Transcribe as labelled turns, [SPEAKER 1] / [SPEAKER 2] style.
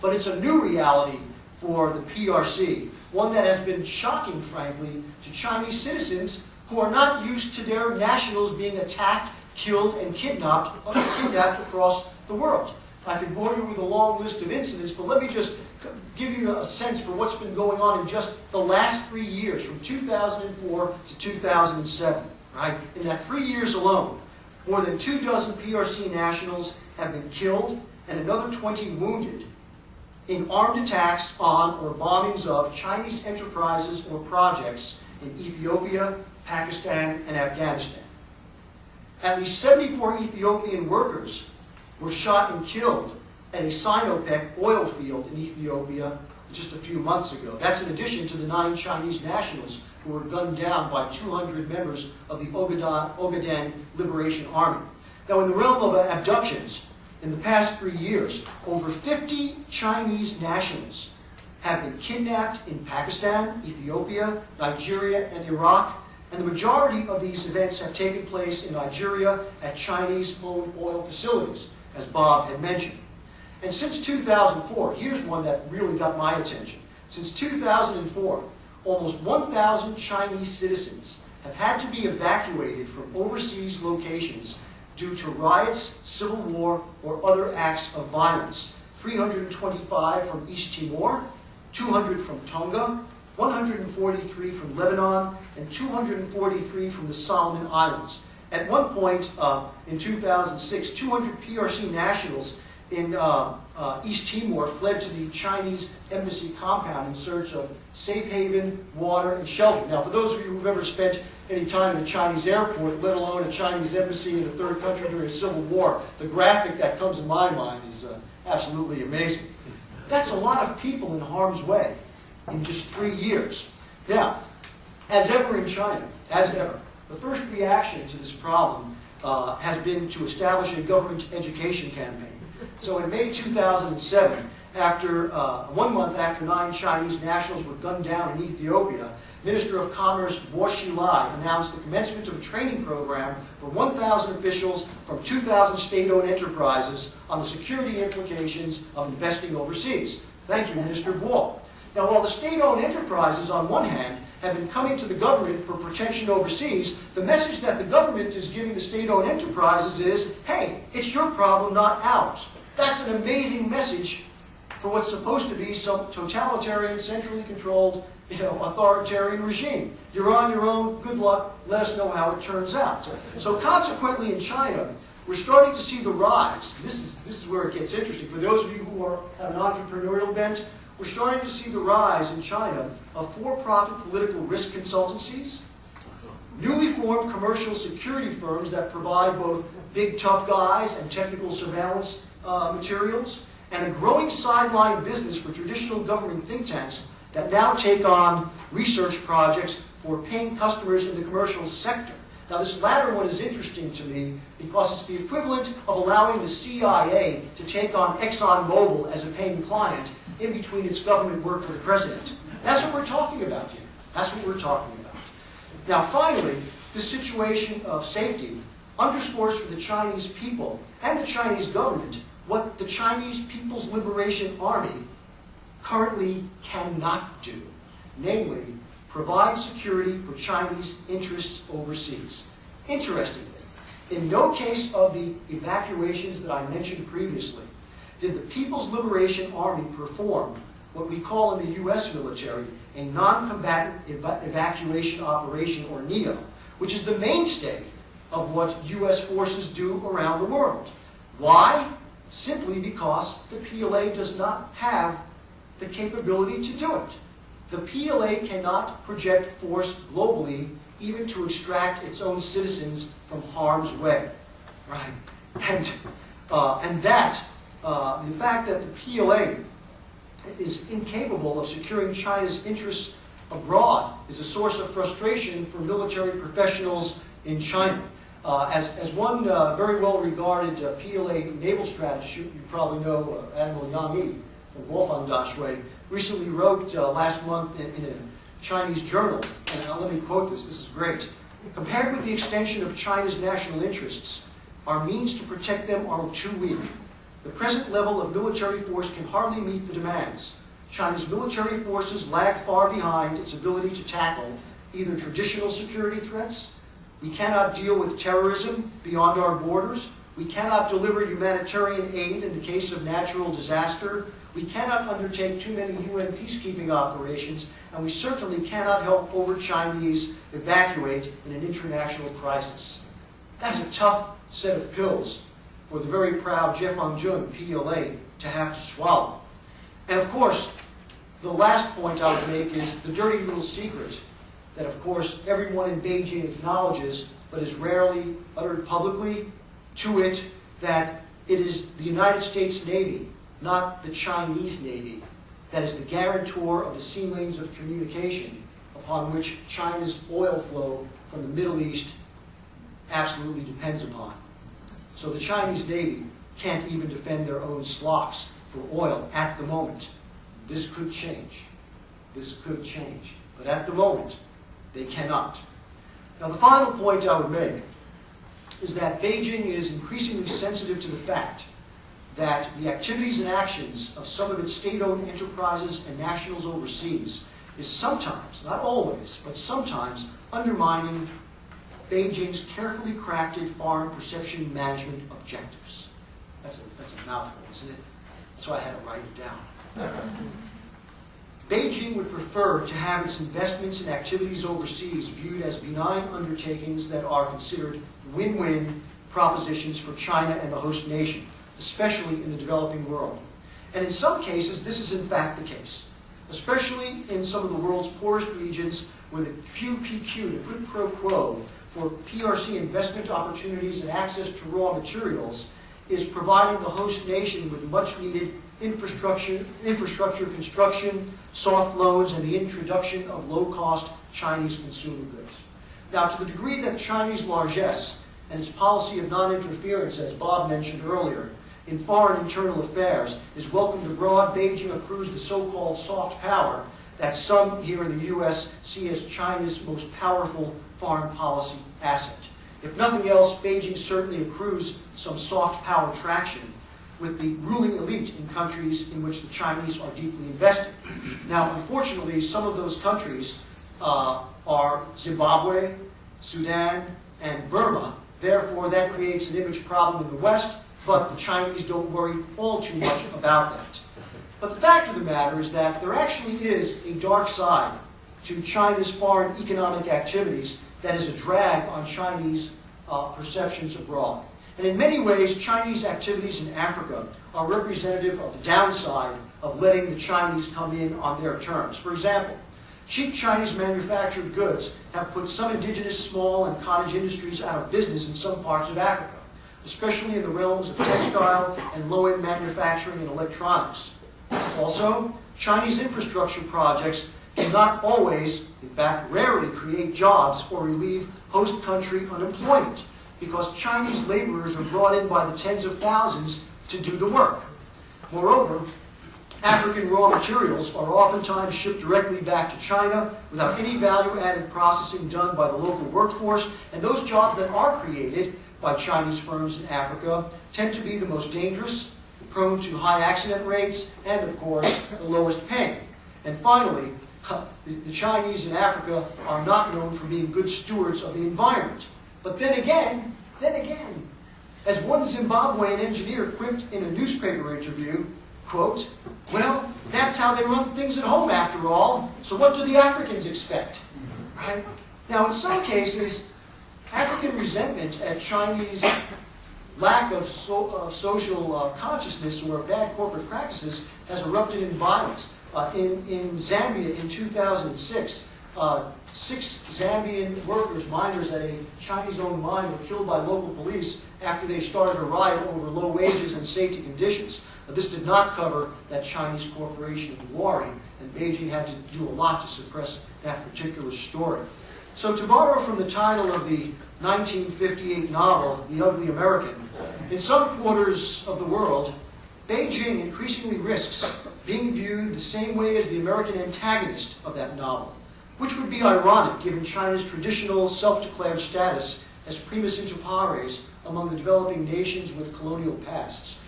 [SPEAKER 1] But it's a new reality for the PRC, one that has been shocking, frankly, to Chinese citizens who are not used to their nationals being attacked, killed, and kidnapped across the world. I could bore you with a long list of incidents, but let me just give you a sense for what's been going on in just the last 3 years, from 2004 to 2007. Right? In that 3 years alone, more than 24 PRC nationals have been killed and another 20 wounded in armed attacks on or bombings of Chinese enterprises or projects in Ethiopia, Pakistan, and Afghanistan. At least 74 Ethiopian workers were shot and killed at a Sinopec oil field in Ethiopia just a few months ago. That's in addition to the 9 Chinese nationals who were gunned down by 200 members of the Ogaden Liberation Army. Now, in the realm of abductions, in the past 3 years, over 50 Chinese nationals have been kidnapped in Pakistan, Ethiopia, Nigeria, and Iraq, and the majority of these events have taken place in Nigeria at Chinese-owned oil facilities, as Bob had mentioned. And since 2004, here's one that really got my attention. Since 2004, almost 1,000 Chinese citizens have had to be evacuated from overseas locations due to riots, civil war, or other acts of violence. 325 from East Timor, 200 from Tonga, 143 from Lebanon, and 243 from the Solomon Islands. At one point in 2006, 200 PRC nationals in East Timor fled to the Chinese embassy compound in search of safe haven, water, and shelter. Now, for those of you who've ever spent any time in a Chinese airport, let alone a Chinese embassy in a third country during a civil war, the graphic that comes in my mind is absolutely amazing. That's a lot of people in harm's way in just 3 years. Now, as ever in China, as ever, the first reaction to this problem has been to establish a government education campaign. So in May 2007, after 1 month after 9 Chinese nationals were gunned down in Ethiopia, Minister of Commerce Bo Xilai announced the commencement of a training program for 1,000 officials from 2,000 state-owned enterprises on the security implications of investing overseas. Thank you, Minister Bo. Now, while the state-owned enterprises, on one hand, have been coming to the government for protection overseas, the message that the government is giving the state-owned enterprises is, hey, it's your problem, not ours. That's an amazing message for what's supposed to be some totalitarian, centrally controlled, authoritarian regime. You're on your own, good luck, let us know how it turns out. So consequently in China, we're starting to see the rise. This is where it gets interesting. For those of you who have an entrepreneurial bent, we're starting to see the rise in China of for-profit political risk consultancies, newly formed commercial security firms that provide both big tough guys and technical surveillance materials, and a growing sideline business for traditional government think tanks that now take on research projects for paying customers in the commercial sector. Now, this latter one is interesting to me because it's the equivalent of allowing the CIA to take on ExxonMobil as a paying client in between its government work for the president. That's what we're talking about here. That's what we're talking about. Now, finally, this situation of safety underscores for the Chinese people and the Chinese government what the Chinese People's Liberation Army currently cannot do, namely, provide security for Chinese interests overseas. Interestingly, in no case of the evacuations that I mentioned previously did the People's Liberation Army perform what we call in the U.S. military a non-combatant evacuation operation, or NEO, which is the mainstay of what U.S. forces do around the world. Why? Simply because the PLA does not have the capability to do it. The PLA cannot project force globally, even to extract its own citizens from harm's way. Right? And the fact that the PLA is incapable of securing China's interests abroad is a source of frustration for military professionals in China. As one very well-regarded PLA naval strategist, you probably know Admiral Yang Yi from Wolfgang recently wrote last month in a Chinese journal, and let me quote this is great. Compared with the extension of China's national interests, our means to protect them are too weak. The present level of military force can hardly meet the demands. China's military forces lag far behind its ability to tackle either traditional security threats. We cannot deal with terrorism beyond our borders. We cannot deliver humanitarian aid in the case of natural disaster. We cannot undertake too many UN peacekeeping operations, and we certainly cannot help over-Chinese evacuate in an international crisis. That's a tough set of pills for the very proud Jefang-Jun PLA to have to swallow. And of course, the last point I would make is the dirty little secret that, of course, everyone in Beijing acknowledges, but is rarely uttered publicly, to it that it is the United States Navy, not the Chinese Navy, that is the guarantor of the sea lanes of communication upon which China's oil flow from the Middle East absolutely depends upon. So the Chinese Navy can't even defend their own slocks for oil at the moment. This could change. This could change. But at the moment, they cannot. Now, the final point I would make is that Beijing is increasingly sensitive to the fact that the activities and actions of some of its state-owned enterprises and nationals overseas is sometimes, not always, but sometimes undermining Beijing's carefully crafted foreign perception management objectives. That's a mouthful, isn't it? That's why I had to write it down. Beijing would prefer to have its investments and activities overseas viewed as benign undertakings that are considered win-win propositions for China and the host nation, especially in the developing world. And in some cases, this is in fact the case, especially in some of the world's poorest regions where the QPQ, the quid pro quo, for PRC investment opportunities and access to raw materials is providing the host nation with much-needed infrastructure construction, soft loans, and the introduction of low-cost Chinese consumer goods. Now, to the degree that Chinese largesse and its policy of non-interference, as Bob mentioned earlier, in foreign internal affairs is welcomed abroad, Beijing accrues the so-called soft power that some here in the U.S. see as China's most powerful foreign policy asset. If nothing else, Beijing certainly accrues some soft power traction with the ruling elite in countries in which the Chinese are deeply invested. Now, unfortunately, some of those countries are Zimbabwe, Sudan, and Burma. Therefore, that creates an image problem in the West, but the Chinese don't worry all too much about that. But the fact of the matter is that there actually is a dark side to China's foreign economic activities that is a drag on Chinese perceptions abroad. And in many ways, Chinese activities in Africa are representative of the downside of letting the Chinese come in on their terms. For example, cheap Chinese manufactured goods have put some indigenous small and cottage industries out of business in some parts of Africa, especially in the realms of textile and low-end manufacturing and electronics. Also, Chinese infrastructure projects do not always, in fact rarely, create jobs or relieve host country unemployment, because Chinese laborers are brought in by the tens of thousands to do the work. Moreover, African raw materials are oftentimes shipped directly back to China without any value-added processing done by the local workforce, and those jobs that are created by Chinese firms in Africa tend to be the most dangerous, prone to high accident rates, and of course, the lowest paying. And finally, the Chinese in Africa are not known for being good stewards of the environment. But then again, as one Zimbabwean engineer quipped in a newspaper interview, quote, "Well, that's how they run things at home after all, so what do the Africans expect?" Right? Now, in some cases, African resentment at Chinese lack of social consciousness or bad corporate practices has erupted in violence. In Zambia in 2006, 6 Zambian workers, miners at a Chinese-owned mine, were killed by local police after they started a riot over low wages and safety conditions. This did not cover that Chinese corporation in Wari, and Beijing had to do a lot to suppress that particular story. So to borrow from the title of the 1958 novel, The Ugly American, in some quarters of the world, Beijing increasingly risks being viewed the same way as the American antagonist of that novel, which would be ironic given China's traditional self-declared status as primus inter pares among the developing nations with colonial pasts.